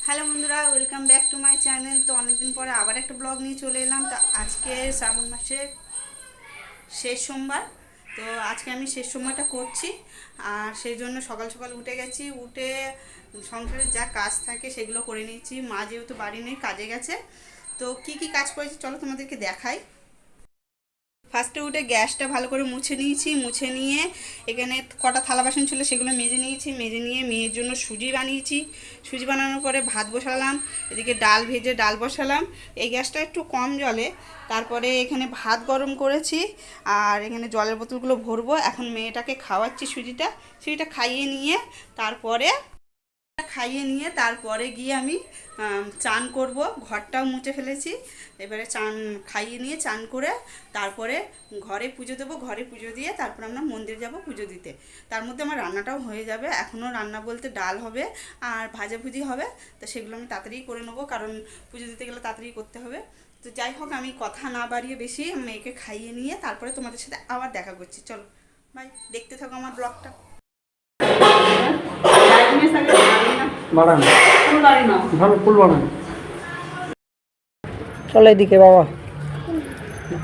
Hello বন্ধুরা, welcome back to my channel. তো অনেকদিন পরে আবার একটা ব্লগ নিয়ে চলে এলাম। তো আজকে শ্রাবণ মাসের শেষ সোমবার। তো আজকে আমি শেষ সোমবারটা করছি, আর সেই জন্য সকাল সকাল উঠে গেছি। উঠে সংসারের যা কাজ থাকে সেগুলো করে নিয়েছি। মা যেহেতু বাড়ি নেই, কাজে গেছে। তো কি কি কাজ করেছি চলো তোমাদেরকে দেখাই। ফার্স্টে উঠে গ্যাসটা ভালো করে মুছে নিয়েছি। মুছে নিয়ে এখানে কটা থালা বাসন ছিল সেগুলো মেজে নিয়েছি। মেজে নিয়ে মেয়ের জন্য সুজি বানিয়েছি। সুজি বানানোর পরে ভাত বসালাম। এদিকে ডাল ভেজে ডাল বসালাম। এই গ্যাসটা একটু কম জলে। তারপরে এখানে ভাত গরম করেছি, আর এখানে জলের বোতলগুলো ভরবো। এখন মেয়েটাকে খাওয়াচ্ছি সুজিটা। সুজিটা তারপরে গিয়ে আমি চান করব। ঘরটাও মুছে ফেলেছি। এবারে চান খাইয়ে নিয়ে চান করে তারপরে ঘরে পুজো দেবো। ঘরে পুজো দিয়ে তারপর আমরা মন্দির যাব পুজো দিতে। তার মধ্যে আমার রান্নাটাও হয়ে যাবে। এখনও রান্না বলতে ডাল হবে আর ভাজাভুজি হবে। তো সেগুলো আমি তাড়াতাড়ি করে নেবো, কারণ পুজো দিতে গেলে তাড়াতাড়ি করতে হবে। তো যাই হোক, আমি কথা না বাড়িয়ে বেশি মেয়েকে খাইয়ে নিয়ে তারপরে তোমাদের সাথে আবার দেখা করছি। চলো বাই, দেখতে থাকো আমার ব্লগটা। বাড়ান ভালো ফুল বানান। চলো এদিকে বাবা,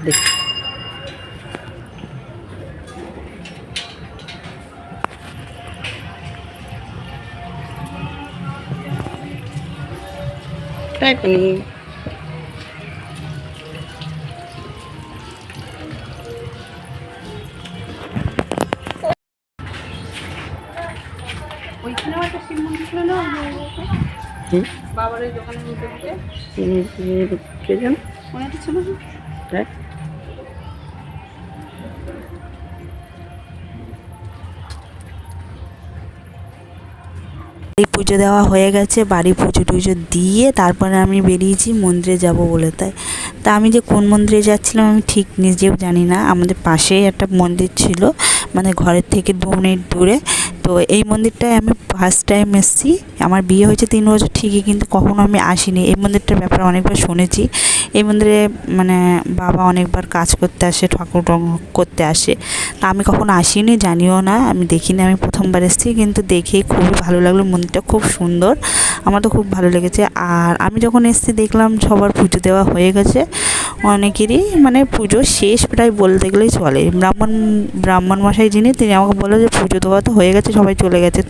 দেখ তাই পানি ওইখানেও একটা শিব মন্দির ছিল না, বাবার ওই দোকানের মধ্যে কে জান মনে তো ছিল না। তাই বাড়ি পুজো দেওয়া হয়ে গেছে। বাড়ি পুজো টুজো দিয়ে তারপরে আমি বেরিয়েছি মন্দিরে যাব বলে। তা আমি যে কোন মন্দিরে যাচ্ছিলাম আমি ঠিক নিজেও জানি না। আমাদের পাশেই একটা মন্দির ছিল, মানে ঘরের থেকে 2 মিনিট দূরে। তো এই মন্দিরটায় আমি ফার্স্ট টাইম এসেছি। আমার বিয়ে হয়েছে 3 বছর ঠিকই, কিন্তু কখনো আমি আসিনি। এই মন্দিরটার ব্যাপারে অনেকবার শুনেছি। এই মন্দিরে মানে বাবা অনেকবার কাজ করতে আসে, ঠাকুর করতে আসে। তা আমি কখনো আসিনি, জানিও না, আমি দেখিনি। আমি প্রথমবার এসেছি, কিন্তু দেখেই খুবই ভালো লাগলো। মন্দিরটা খুব সুন্দর, আমার তো খুব ভালো লেগেছে। আর আমি যখন এসেছি দেখলাম সবার পুজো দেওয়া হয়ে গেছে। অনেকেরই মানে পুজো শেষ প্রায় বলতে গেলেই চলে। ব্রাহ্মণ মশাই যিনি, তিনি আমাকে বললো যে পুজো দেওয়া তো হয়ে গেছে, সবাই চলে গেছে।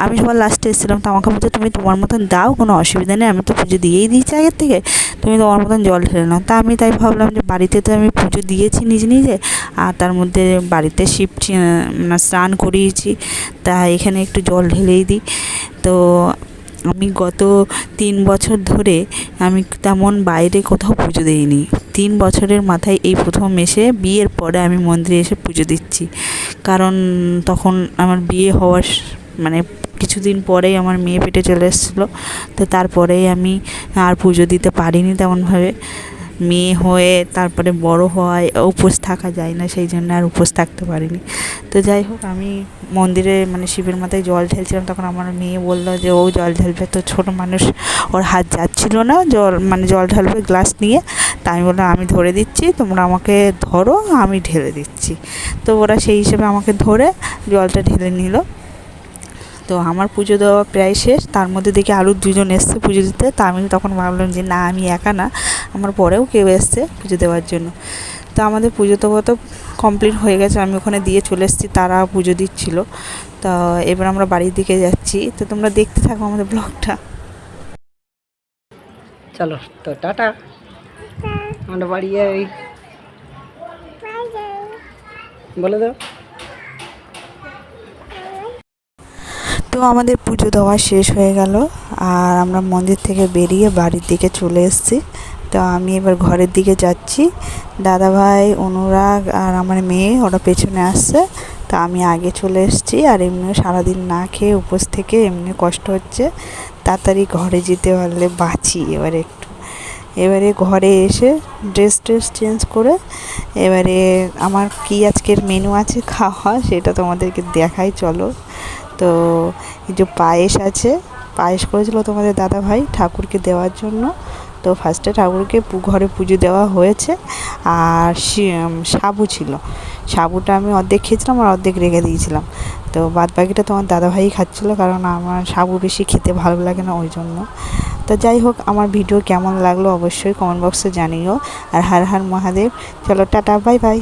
আমি সবার লাস্টে এসেছিলাম। তো আমাকে বলছে তুমি তোমার মতন দাও, কোনো অসুবিধা নেই, আমি তো পুজো দিয়েই দিয়েছি আগের থেকে, তুমি তোমার মতন জল ঢেলে নাও। তা আমি তাই ভাবলাম যে বাড়িতে তো আমি পুজো দিয়েছি নিজে নিজে, আর তার মধ্যে বাড়িতে স্নান করিয়েছি, তা এখানে একটু জল ঢেলেই দিই। তো আমি গত 3 বছর ধরে আমি তেমন বাইরে কোথাও পুজো দিইনি। 3 বছরের মাথায় এই প্রথম এসে, বিয়ের পরে আমি মন্দিরে এসে পুজো দিচ্ছি। কারণ তখন আমার বিয়ে হওয়ার মানে কিছুদিন পরেই আমার মেয়ে পেটে চলে এসেছিলো। তো তারপরেই আমি আর পুজো দিতে পারিনি তেমনভাবে। মেয়ে হয়ে তারপরে বড় হওয়ায় উপোস থাকা যায় না, সেই জন্য আর উপোস থাকতে পারিনি। তো যাই হোক, আমি মন্দিরে মানে শিবের মাথায় জল ঢেলছিলাম, তখন আমার মেয়ে বললো যে ও জল ঢালবে। তো ছোটো মানুষ, ওর হাত যাচ্ছিল না জল ঢালবে গ্লাস নিয়ে। তা আমি বললাম আমি ধরে দিচ্ছি, তোমরা আমাকে ধরো, আমি ঢেলে দিচ্ছি। তো ওরা সেই হিসেবে আমাকে ধরে জলটা ঢেলে নিল। তো আমার পুজো দেওয়া প্রায় শেষ। তার মধ্যে দেখি আরও 2জন এসছে পুজো দিতে। তা আমি তখন ভাবলাম যে না, আমি একা না, আমার পরেও কেউ এসছে পুজো দেওয়ার জন্য। তো আমাদের পুজো দেওয়া তো কমপ্লিট হয়ে গেছে, আমি ওখানে দিয়ে চলে এসেছি, তারা পুজো দিচ্ছিলো। তো এবার আমরা বাড়ির দিকে যাচ্ছি। তো তোমরা দেখতে থাকো আমাদের ব্লগটা। চলো তো টাটা, আমরা বাড়ি যাই বলে দাও। তো আমাদের পুজো দেওয়া শেষ হয়ে গেল, আর আমরা মন্দির থেকে বেরিয়ে বাড়ির দিকে চলে এসেছি। তো আমি এবার ঘরের দিকে যাচ্ছি। দাদাভাই, অনুরাগ আর আমার মেয়ে ওরা পেছনে আসছে। তো আমি আগে চলে এসেছি। আর এমনিও সারাদিন না খেয়ে উপোস থেকে এমনি কষ্ট হচ্ছে, তাড়াতাড়ি ঘরে যেতে পারলে বাঁচি এবারে ঘরে এসে ড্রেস চেঞ্জ করে এবারে আমার কি আজকের মেনু আছে খাওয়া সেটা তোমাদেরকে দেখাই, চলো। তো এই যে পায়েস করেছিল তোমাদের দাদাভাই ঠাকুরকে দেওয়ার জন্য। তো ফার্স্টে ঠাকুরকে ঘরে পুজো দেওয়া হয়েছে। আর সাবু ছিল, সাবুটা আমি অর্ধেক খেয়েছিলাম আর অর্ধেক রেখে দিয়েছিলাম। তো তো বাদ বাকিটা তোমার দাদাভাই খাচ্ছিলো, কারণ আমার সাবু বেশি খেতে ভালো লাগে না ওই জন্য। তো যাই হোক, আমার ভিডিও কেমন লাগলো অবশ্যই কমেন্ট বক্সে জানিও। আর হর হর মহাদেব। চলো টাটা, বাই বাই।